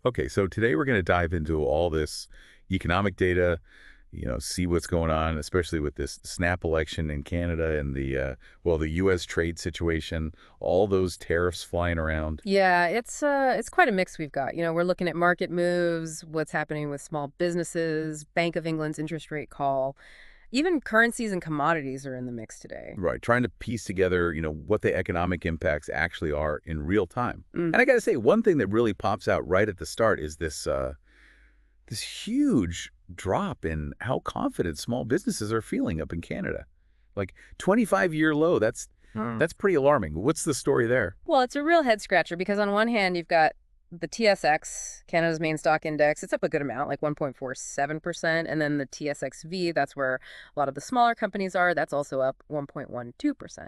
Okay, so today we're going to dive into all this economic data, see what's going on, especially with this snap election in Canada and the U.S. trade situation, all those tariffs flying around. Yeah, it's quite a mix we've got. We're looking at market moves, what's happening with small businesses, Bank of England's interest rate call, even currencies and commodities are in the mix today. Right, trying to piece together, what the economic impacts actually are in real time. Mm. And I got to say, one thing that really pops out right at the start is this huge drop in how confident small businesses are feeling up in Canada. Like 25-year low, that's pretty alarming. What's the story there? Well, it's a real head scratcher because on one hand, you've got the TSX, Canada's main stock index. It's up a good amount, like 1.47%. And then the TSXV, that's where a lot of the smaller companies are. That's also up 1.12%.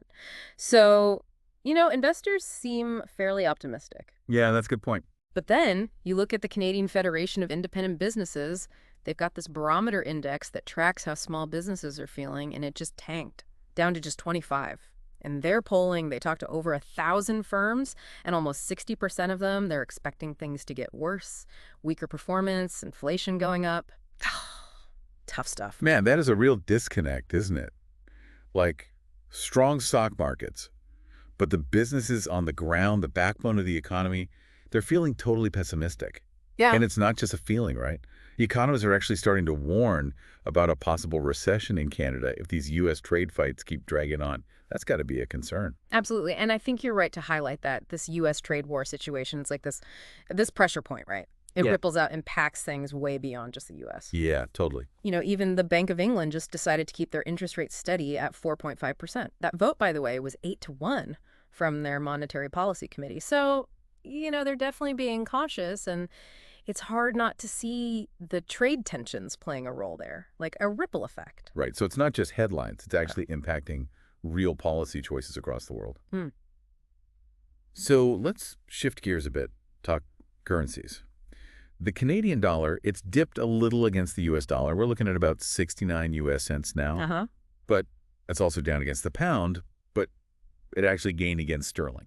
So, investors seem fairly optimistic. Yeah, that's a good point. But then you look at the Canadian Federation of Independent Businesses, they've got this barometer index that tracks how small businesses are feeling, and it just tanked down to just 25. And their polling, they talked to over 1,000 firms, and almost 60% of them, they're expecting things to get worse, weaker performance, inflation going up. Tough stuff. Man, that is a real disconnect, isn't it? Like strong stock markets, but the businesses on the ground, the backbone of the economy, they're feeling totally pessimistic. Yeah. And it's not just a feeling, right? Economists are actually starting to warn about a possible recession in Canada if these U.S. trade fights keep dragging on. That's got to be a concern. Absolutely. And I think you're right to highlight that this U.S. trade war situation is like this pressure point, right? It Yeah. ripples out, impacts things way beyond just the U.S. Yeah, totally. Even the Bank of England just decided to keep their interest rate steady at 4.5%. That vote, by the way, was 8-1 from their Monetary Policy Committee. So, they're definitely being cautious, and it's hard not to see the trade tensions playing a role there, like a ripple effect. Right. So it's not just headlines. It's actually impacting real policy choices across the world. Hmm. So let's shift gears a bit, talk currencies. The Canadian dollar, it's dipped a little against the U.S. dollar. We're looking at about 69 U.S. cents now. Uh-huh. But it's also down against the pound, but it actually gained against sterling.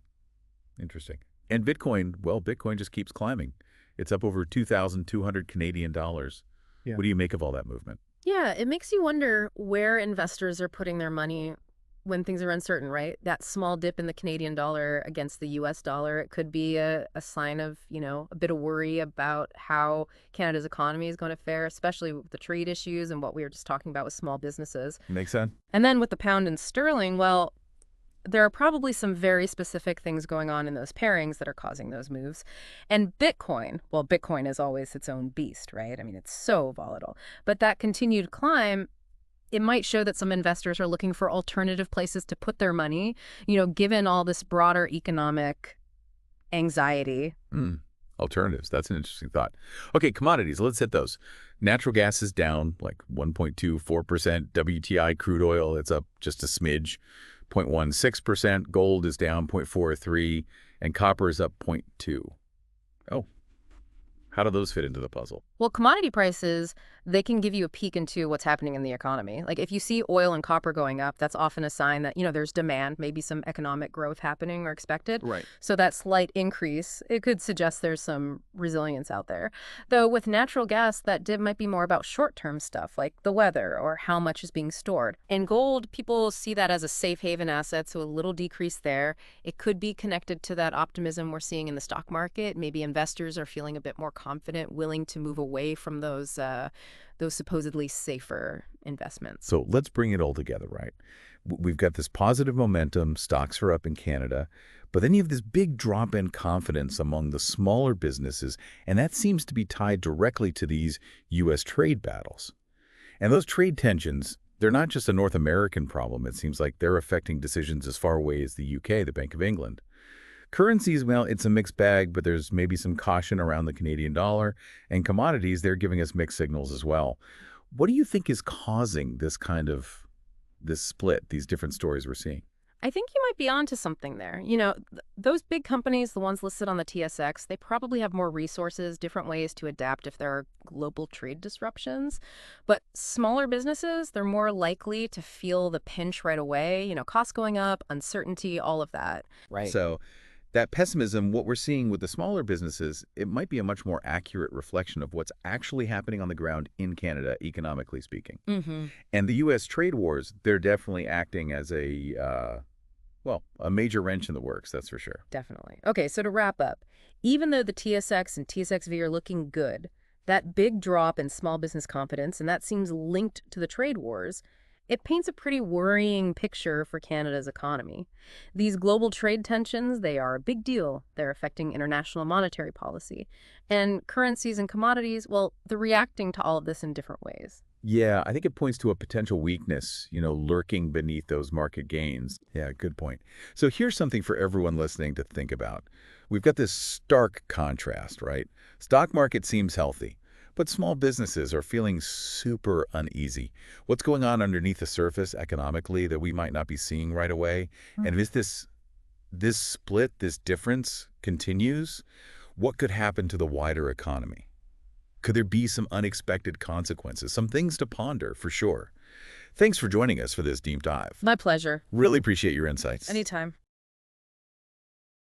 Interesting. And Bitcoin, well, Bitcoin just keeps climbing. It's up over 2,200 Canadian dollars. Yeah. What do you make of all that movement? Yeah, it makes you wonder where investors are putting their money when things are uncertain, right? That small dip in the Canadian dollar against the U.S. dollar, it could be a sign of, a bit of worry about how Canada's economy is going to fare, especially with the trade issues and what we were just talking about with small businesses. Makes sense. And then with the pound and sterling, well, there are probably some very specific things going on in those pairings that are causing those moves. And Bitcoin, well, Bitcoin is always its own beast, right? I mean, it's so volatile. But that continued climb, it might show that some investors are looking for alternative places to put their money, given all this broader economic anxiety. Alternatives. That's an interesting thought. Okay, commodities. Let's hit those. Natural gas is down like 1.24%. WTI crude oil, it's up just a smidge, 0.16%. Gold is down 0.43%. And copper is up 0.2%. Oh, how do those fit into the puzzle? Well, commodity prices, they can give you a peek into what's happening in the economy. Like if you see oil and copper going up, that's often a sign that, there's demand, maybe some economic growth happening or expected. Right. So that slight increase, it could suggest there's some resilience out there. Though with natural gas, that dip might be more about short-term stuff like the weather or how much is being stored. In gold, people see that as a safe haven asset, so a little decrease there. It could be connected to that optimism we're seeing in the stock market. Maybe investors are feeling a bit more confident, willing to move away from those supposedly safer investments. So let's bring it all together, right? We've got this positive momentum. Stocks are up in Canada. But then you have this big drop in confidence among the smaller businesses, and that seems to be tied directly to these U.S. trade battles. And those trade tensions, they're not just a North American problem. It seems like they're affecting decisions as far away as the U.K., the Bank of England. Currencies, well, it's a mixed bag, but there's maybe some caution around the Canadian dollar. And commodities, they're giving us mixed signals as well. What do you think is causing this split, these different stories we're seeing? I think you might be onto something there. Those big companies, the ones listed on the TSX, they probably have more resources, different ways to adapt if there are global trade disruptions. But smaller businesses, they're more likely to feel the pinch right away. Costs going up, uncertainty, all of that. Right. So That pessimism, what we're seeing with the smaller businesses, it might be a much more accurate reflection of what's actually happening on the ground in Canada, economically speaking. Mm-hmm. And the U.S. trade wars, they're definitely acting as well, a major wrench in the works, that's for sure. Definitely. Okay, so to wrap up, even though the TSX and TSXV are looking good, that big drop in small business confidence, and that seems linked to the trade wars, it paints a pretty worrying picture for Canada's economy. These global trade tensions, they are a big deal. They're affecting international monetary policy. And currencies and commodities, well, they're reacting to all of this in different ways. Yeah, I think it points to a potential weakness, lurking beneath those market gains. Yeah, good point. So here's something for everyone listening to think about. We've got this stark contrast, right? Stock market seems healthy, but small businesses are feeling super uneasy. What's going on underneath the surface economically that we might not be seeing right away? And if this split, this difference continues, what could happen to the wider economy? Could there be some unexpected consequences? Some things to ponder, for sure. Thanks for joining us for this deep dive. My pleasure. Really appreciate your insights. Anytime.